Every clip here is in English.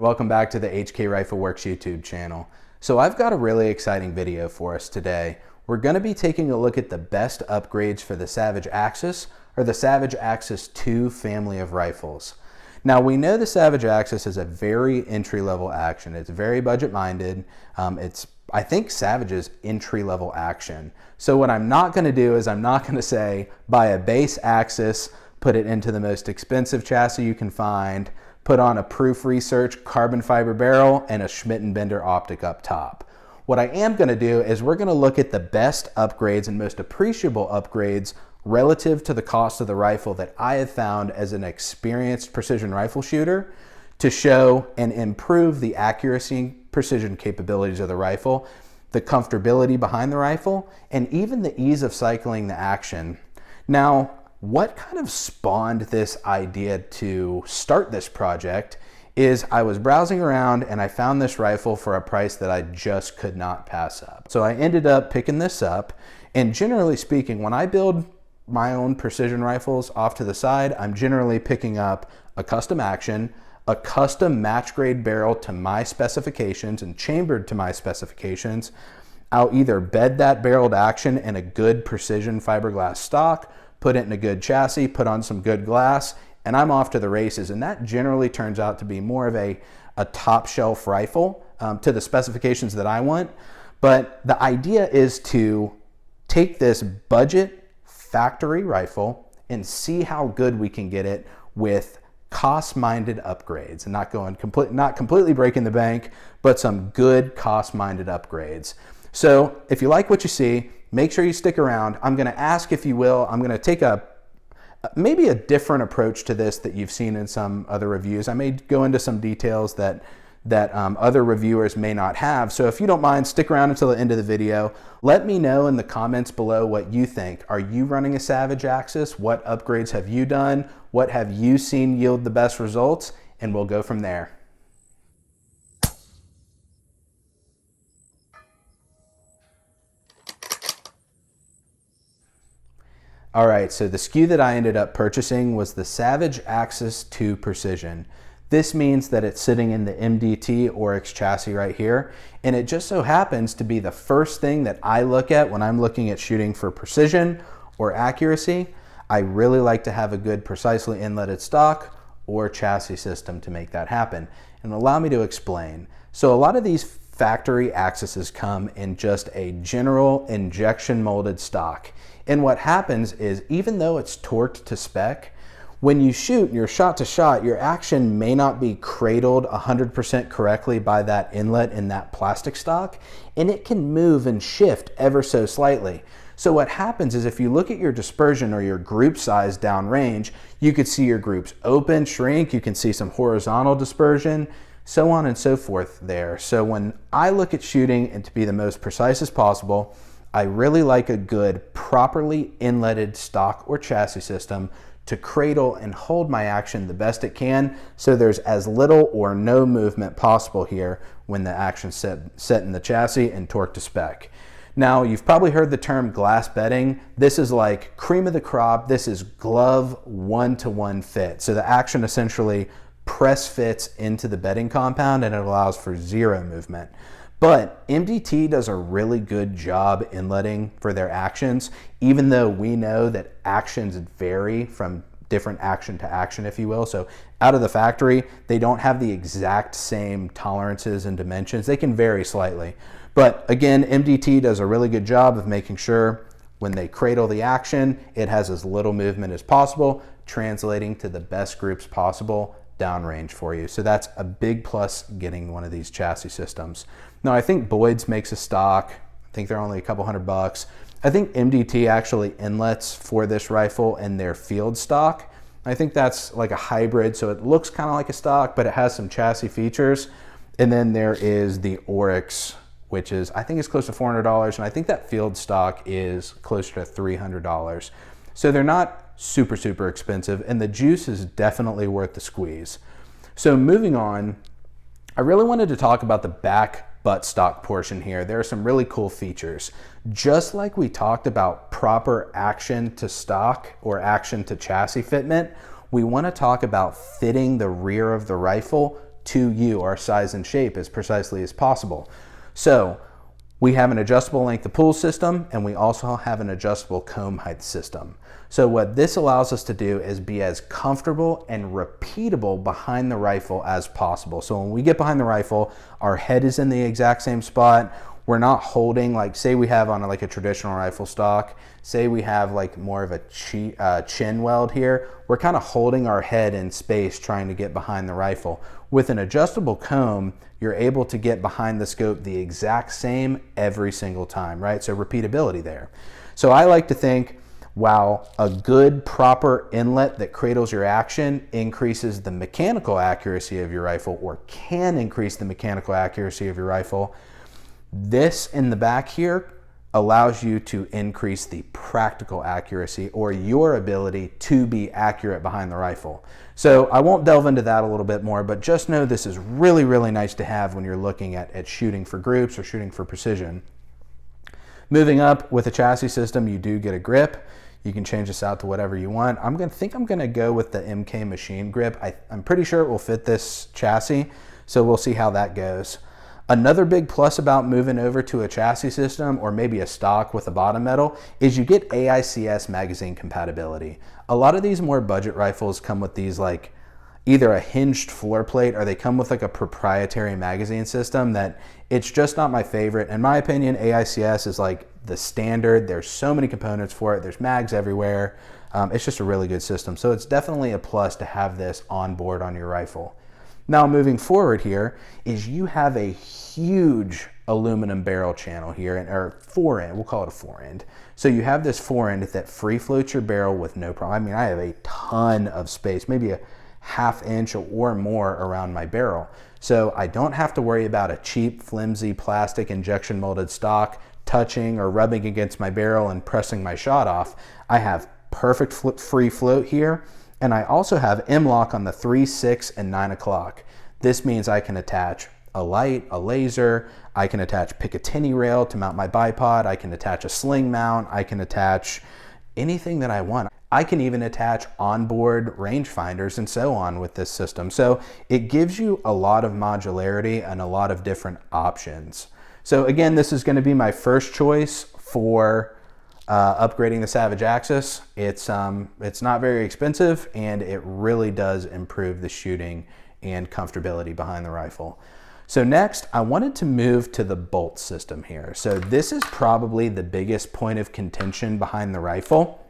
Welcome back to the HK Rifle Works YouTube channel. So I've got a really exciting video for us today. We're going to be taking a look at the best upgrades for the Savage Axis or the Savage Axis 2 family of rifles. Now we know the Savage Axis is a very entry-level action. It's very budget-minded. It's, I think, Savage's entry-level action. So what I'm not going to do is I'm not going to say buy a base Axis, put it into the most expensive chassis you can find, put on a Proof Research carbon fiber barrel and a Schmidt & Bender optic up top. What I am going to do is we're going to look at the best upgrades and most appreciable upgrades relative to the cost of the rifle that I have found as an experienced precision rifle shooter to show and improve the accuracy and precision capabilities of the rifle, the comfortability behind the rifle, and even the ease of cycling the action. Now, what kind of spawned this idea to start this project is I was browsing around and I found this rifle for a price that I just could not pass up. So I ended up picking this up, and generally speaking, when I build my own precision rifles off to the side, I'm generally picking up a custom action, a custom match grade barrel to my specifications and chambered to my specifications. I'll either bed that barreled action in a good precision fiberglass stock, put it in a good chassis, put on some good glass, and I'm off to the races. And that generally turns out to be more of a top shelf rifle to the specifications that I want. But the idea is to take this budget factory rifle and see how good we can get it with cost-minded upgrades, and not completely breaking the bank, but some good cost-minded upgrades. So if you like what you see, make sure you stick around. I'm going to ask, if you will, I'm going to take maybe a different approach to this that you've seen in some other reviews. I may go into some details that other reviewers may not have. So if you don't mind, stick around until the end of the video. Let me know in the comments below what you think. Are you running a Savage Axis? What upgrades have you done? What have you seen yield the best results? And we'll go from there. All right, so the SKU that I ended up purchasing was the Savage Axis 2 Precision. This means that it's sitting in the MDT Oryx chassis right here, and it just so happens to be the first thing that I look at when I'm looking at shooting for precision or accuracy. I really like to have a good precisely inletted stock or chassis system to make that happen. And allow me to explain. So a lot of these factory Axises come in just a general injection molded stock. And what happens is, even though it's torqued to spec, when you shoot, you're shot to shot, your action may not be cradled 100% correctly by that inlet in that plastic stock, and it can move and shift ever so slightly. So what happens is, if you look at your dispersion or your group size downrange, you could see your groups open, shrink, you can see some horizontal dispersion, so on and so forth there. So when I look at shooting and to be the most precise as possible, I really like a good, properly inletted stock or chassis system to cradle and hold my action the best it can, so there's as little or no movement possible here when the action's set in the chassis and torqued to spec. Now, you've probably heard the term glass bedding. This is like cream of the crop. This is glove one-to-one fit. So the action essentially press fits into the bedding compound, and it allows for zero movement. But MDT does a really good job inletting for their actions, even though we know that actions vary from different action to action, if you will. So out of the factory, they don't have the exact same tolerances and dimensions. They can vary slightly. But again, MDT does a really good job of making sure when they cradle the action, it has as little movement as possible, translating to the best groups possible downrange for you. So that's a big plus getting one of these chassis systems. Now, I think Boyd's makes a stock. I think they're only a couple $100. I think MDT actually inlets for this rifle in their field stock. I think that's like a hybrid, so it looks kind of like a stock, but it has some chassis features. And then there is the Oryx, which is, I think it's close to $400, and I think that field stock is closer to $300. So they're not super, super expensive, and the juice is definitely worth the squeeze. So moving on, I really wanted to talk about the back buttstock portion here. There are some really cool features. Just like we talked about proper action to stock or action to chassis fitment, we want to talk about fitting the rear of the rifle to you, our size and shape, as precisely as possible. So we have an adjustable length of pull system, and we also have an adjustable comb height system. So what this allows us to do is be as comfortable and repeatable behind the rifle as possible. So when we get behind the rifle, our head is in the exact same spot. We're not holding, like say we have on like a traditional rifle stock, say we have like more of a chin weld here, we're kind of holding our head in space trying to get behind the rifle. With an adjustable comb, you're able to get behind the scope the exact same every single time, right? So repeatability there. So I like to think, wow, a good proper inlet that cradles your action increases the mechanical accuracy of your rifle, or can increase the mechanical accuracy of your rifle. This in the back here allows you to increase the practical accuracy, or your ability to be accurate behind the rifle. So I won't delve into that a little bit more, but just know this is really, really nice to have when you're looking at shooting for groups or shooting for precision. Moving up with a chassis system, you do get a grip. You can change this out to whatever you want. I'm gonna go with the MK machine grip. I'm pretty sure it will fit this chassis, so we'll see how that goes. Another big plus about moving over to a chassis system, or maybe a stock with a bottom metal, is you get AICS magazine compatibility. A lot of these more budget rifles come with these like either a hinged floor plate, or they come with like a proprietary magazine system that it's just not my favorite. In my opinion, AICS is like the standard. There's so many components for it. There's mags everywhere. It's just a really good system. So it's definitely a plus to have this on board on your rifle. Now moving forward here is you have a huge aluminum barrel channel here, or fore-end, we'll call it a fore-end. So you have this fore-end that free floats your barrel with no problem. I mean, I have a ton of space, maybe a ½ inch or more around my barrel. So I don't have to worry about a cheap, flimsy plastic injection molded stock touching or rubbing against my barrel and pressing my shot off. I have perfect free float here. And I also have M-LOK on the 3, 6, and 9 o'clock. This means I can attach a light, a laser, I can attach Picatinny rail to mount my bipod, I can attach a sling mount, I can attach anything that I want. I can even attach onboard rangefinders and so on with this system. So it gives you a lot of modularity and a lot of different options. So again, this is going to be my first choice for upgrading the Savage Axis. It's not very expensive, and it really does improve the shooting and comfortability behind the rifle. So next, I wanted to move to the bolt system here. So this is probably the biggest point of contention behind the rifle.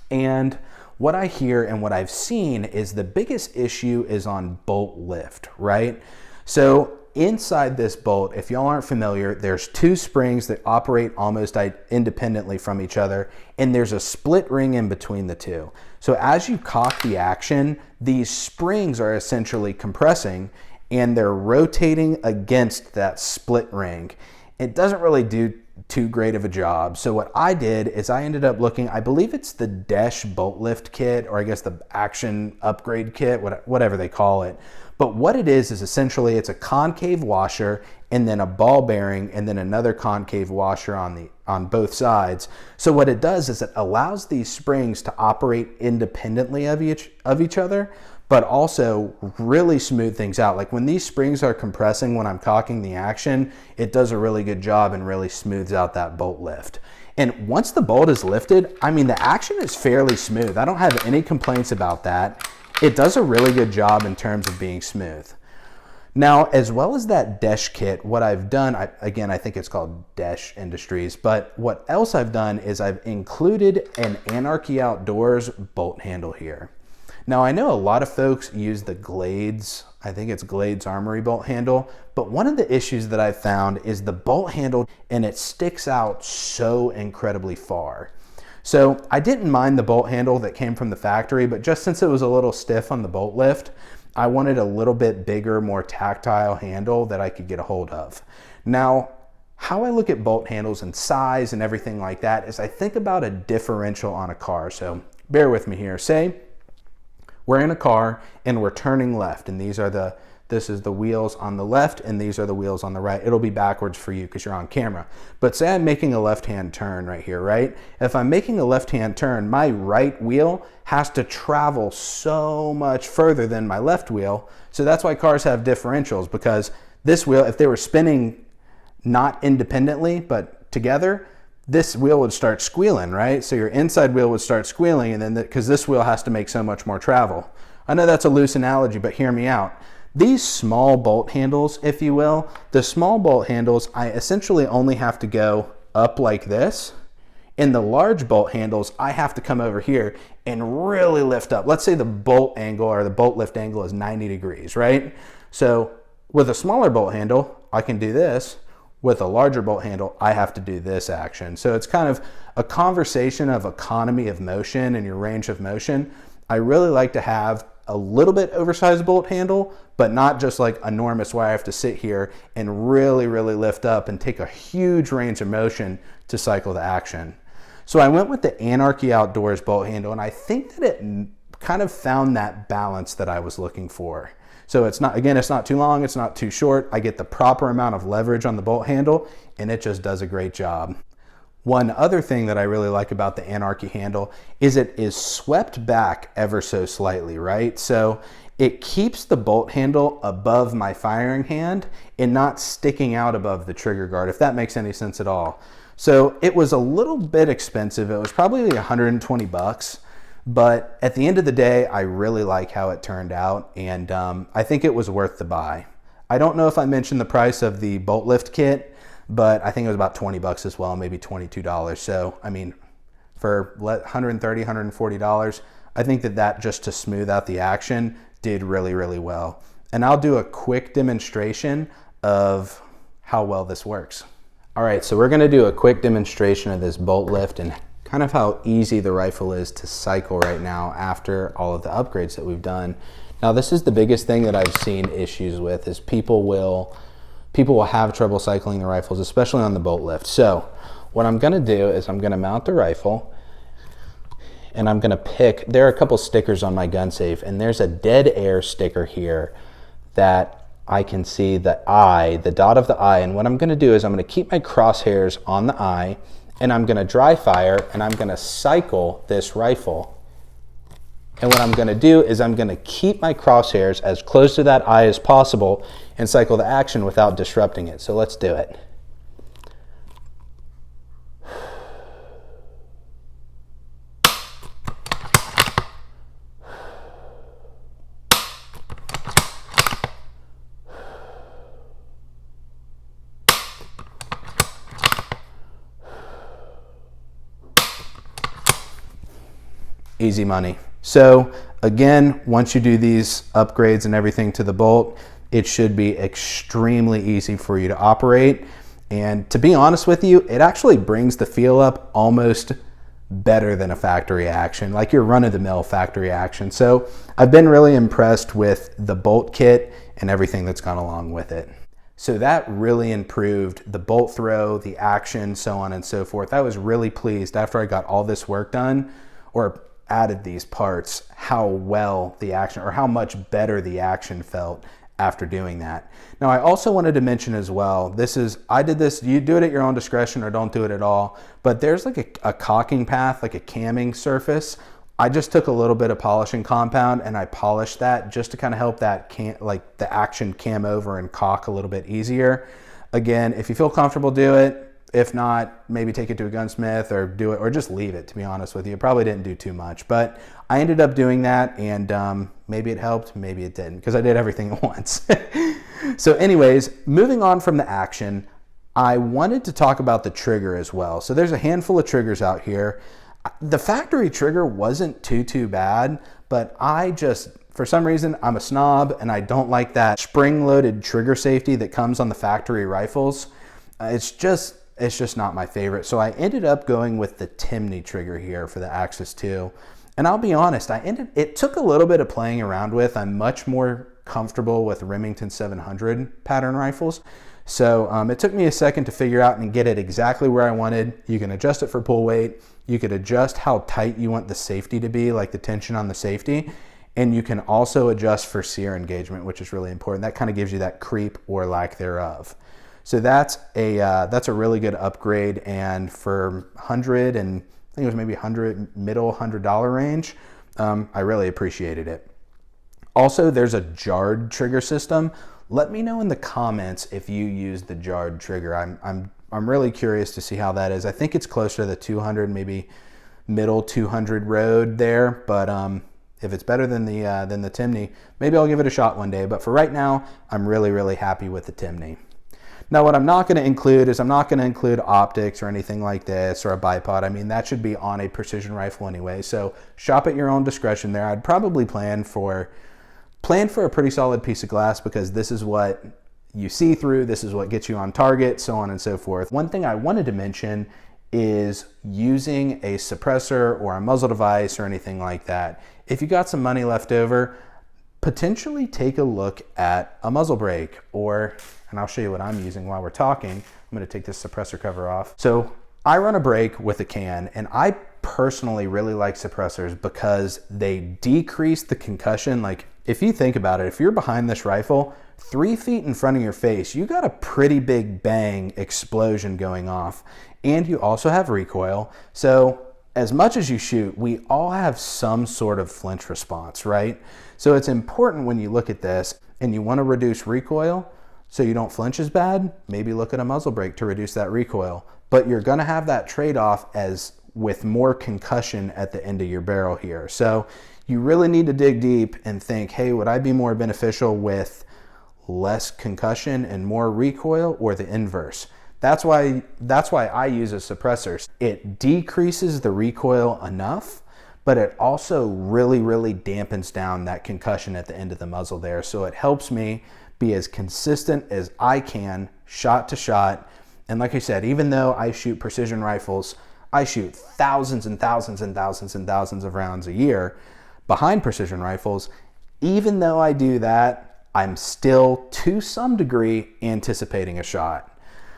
And what I hear and what I've seen is the biggest issue is on bolt lift, right? So inside this bolt, if y'all aren't familiar, there's 2 springs that operate almost independently from each other, and there's a split ring in between the 2. So as you cock the action, these springs are essentially compressing, and they're rotating against that split ring. It doesn't really do too great of a job. So what I did is I ended up looking, I believe it's the Desh bolt lift kit, or I guess the action upgrade kit, whatever they call it. But what it is essentially it's a concave washer, and then a ball bearing, and then another concave washer on both sides. So what it does is it allows these springs to operate independently of each other, but also really smooth things out. Like when these springs are compressing when I'm cocking the action, it does a really good job and really smooths out that bolt lift. And once the bolt is lifted, I mean, the action is fairly smooth. I don't have any complaints about that. It does a really good job in terms of being smooth. Now, as well as that Desh kit, what I've done, again, I think it's called Desh Industries, but what else I've done is I've included an Anarchy Outdoors bolt handle here. Now, I know a lot of folks use the Glades, I think it's Glades Armory bolt handle, but one of the issues that I've found is the bolt handle, and it sticks out so incredibly far. So I didn't mind the bolt handle that came from the factory, but just since it was a little stiff on the bolt lift, I wanted a little bit bigger, more tactile handle that I could get a hold of. Now, how I look at bolt handles and size and everything like that is I think about a differential on a car. So bear with me here. Say we're in a car and we're turning left, and these are the this is the wheels on the left and these are the wheels on the right. It'll be backwards for you because you're on camera. But say I'm making a left-hand turn right here, right? If I'm making a left-hand turn, my right wheel has to travel so much further than my left wheel. So that's why cars have differentials, because this wheel, if they were spinning not independently but together, this wheel would start squealing, right? So your inside wheel would start squealing, and then because this wheel has to make so much more travel. I know that's a loose analogy, but hear me out. These small bolt handles, if you will, the small bolt handles, I essentially only have to go up like this. In the large bolt handles, I have to come over here and really lift up. Let's say the bolt angle or the bolt lift angle is 90 degrees, right? So with a smaller bolt handle, I can do this. With a larger bolt handle, I have to do this action. So it's kind of a conversation of economy of motion and your range of motion. I really like to have a little bit oversized bolt handle, but not just like enormous where I have to sit here and really, really lift up and take a huge range of motion to cycle the action. So I went with the Anarchy Outdoors bolt handle, and I think that it kind of found that balance that I was looking for. So it's not, again, it's not too long, it's not too short. I get the proper amount of leverage on the bolt handle, and it just does a great job. One other thing that I really like about the Anarchy handle is it is swept back ever so slightly, right? So it keeps the bolt handle above my firing hand and not sticking out above the trigger guard, if that makes any sense at all. So it was a little bit expensive. It was probably 120 bucks, but at the end of the day, I really like how it turned out, and I think it was worth the buy. I don't know if I mentioned the price of the bolt lift kit, but I think it was about 20 bucks as well, maybe $22. So, I mean, for $130, $140, I think that just to smooth out the action did really, really well. And I'll do a quick demonstration of how well this works. All right, so we're gonna do a quick demonstration of this bolt lift and kind of how easy the rifle is to cycle right now after all of the upgrades that we've done. Now, this is the biggest thing that I've seen issues with, is people will have trouble cycling the rifles, especially on the bolt lift. So what I'm gonna do is I'm gonna mount the rifle, and I'm gonna pick, there are a couple stickers on my gun safe, and there's a dead air sticker here that I can see the eye, the dot of the eye. And what I'm gonna do is I'm gonna keep my crosshairs on the eye, and I'm gonna dry fire, and I'm gonna cycle this rifle. And what I'm gonna do is I'm gonna keep my crosshairs as close to that eye as possible and cycle the action without disrupting it. So let's do it. Easy money. So again, once you do these upgrades and everything to the bolt, it should be extremely easy for you to operate. And to be honest with you, it actually brings the feel up almost better than a factory action, like your run-of-the-mill factory action. So I've been really impressed with the bolt kit and everything that's gone along with it. So that really improved the bolt throw, the action, so on and so forth. I was really pleased after I got all this work done, or added these parts, how well the action, or how much better the action felt after doing that. Now, I also wanted to mention as well, I did this, you do it at your own discretion or don't do it at all, but there's like a caulking path, like a camming surface. I just took a little bit of polishing compound and I polished that just to kind of help that the action cam over and caulk a little bit easier. Again, if you feel comfortable, do it. If not, maybe take it to a gunsmith or do it, or just leave it, to be honest with you. It probably didn't do too much, but I ended up doing that, and maybe it helped, maybe it didn't, because I did everything at once. So anyways, moving on from the action, I wanted to talk about the trigger as well. So there's a handful of triggers out here. The factory trigger wasn't too bad, but for some reason, I'm a snob, and I don't like that spring-loaded trigger safety that comes on the factory rifles. It's just not my favorite. So I ended up going with the Timney trigger here for the Axis 2. And I'll be honest, it took a little bit of playing around with. I'm much more comfortable with Remington 700 pattern rifles. So it took me a second to figure out and get it exactly where I wanted. You can adjust it for pull weight. You could adjust how tight you want the safety to be, like the tension on the safety. And you can also adjust for sear engagement, which is really important. That kind of gives you that creep or lack thereof. So that's a really good upgrade, and for 100 and I think it was maybe middle $100 range, I really appreciated it. Also, there's a jarred trigger system. Let me know in the comments if you use the jarred trigger. I'm really curious to see how that is. I think it's closer to the 200, maybe middle 200 road there, but if it's better than the Timney, maybe I'll give it a shot one day. But for right now, I'm really happy with the Timney. Now, what I'm not going to include is I'm not going to include optics or anything like this, or a bipod. I mean, that should be on a precision rifle anyway. So shop at your own discretion there. I'd probably plan for a pretty solid piece of glass, because this is what you see through, this is what gets you on target, so on and so forth. One thing I wanted to mention is using a suppressor or a muzzle device or anything like that. If you got some money left over, potentially take a look at a muzzle brake, and I'll show you what I'm using while we're talking. I'm going to take this suppressor cover off. So I run a brake with a can, and I personally really like suppressors because they decrease the concussion. Like, if you think about it, if you're behind this rifle 3 feet in front of your face, you got a pretty big bang explosion going off, and you also have recoil. So as much as you shoot, we all have some sort of flinch response, right? So it's important when you look at this and you want to reduce recoil so you don't flinch as bad, maybe look at a muzzle brake to reduce that recoil. But you're going to have that trade-off as with more concussion at the end of your barrel here. So you really need to dig deep and think, hey, would I be more beneficial with less concussion and more recoil, or the inverse? That's why I use a suppressor. It decreases the recoil enough, but it also really dampens down that concussion at the end of the muzzle there. So it helps me be as consistent as I can, shot to shot. And like I said, even though I shoot precision rifles, I shoot thousands and thousands and thousands and thousands of rounds a year behind precision rifles. Even though I do that, I'm still, to some degree, anticipating a shot.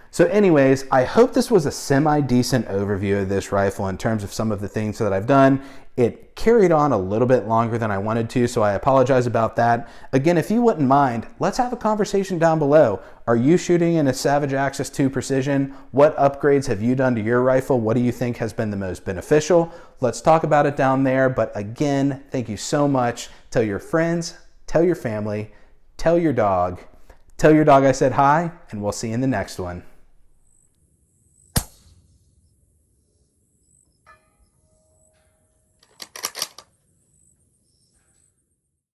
So anyways, I hope this was a semi-decent overview of this rifle in terms of some of the things that I've done. It carried on a little bit longer than I wanted to, so I apologize about that. Again, if you wouldn't mind, let's have a conversation down below. Are you shooting in a Savage Axis 2 Precision? What upgrades have you done to your rifle? What do you think has been the most beneficial? Let's talk about it down there. But again, thank you so much. Tell your friends, tell your family, tell your dog I said hi, and we'll see you in the next one.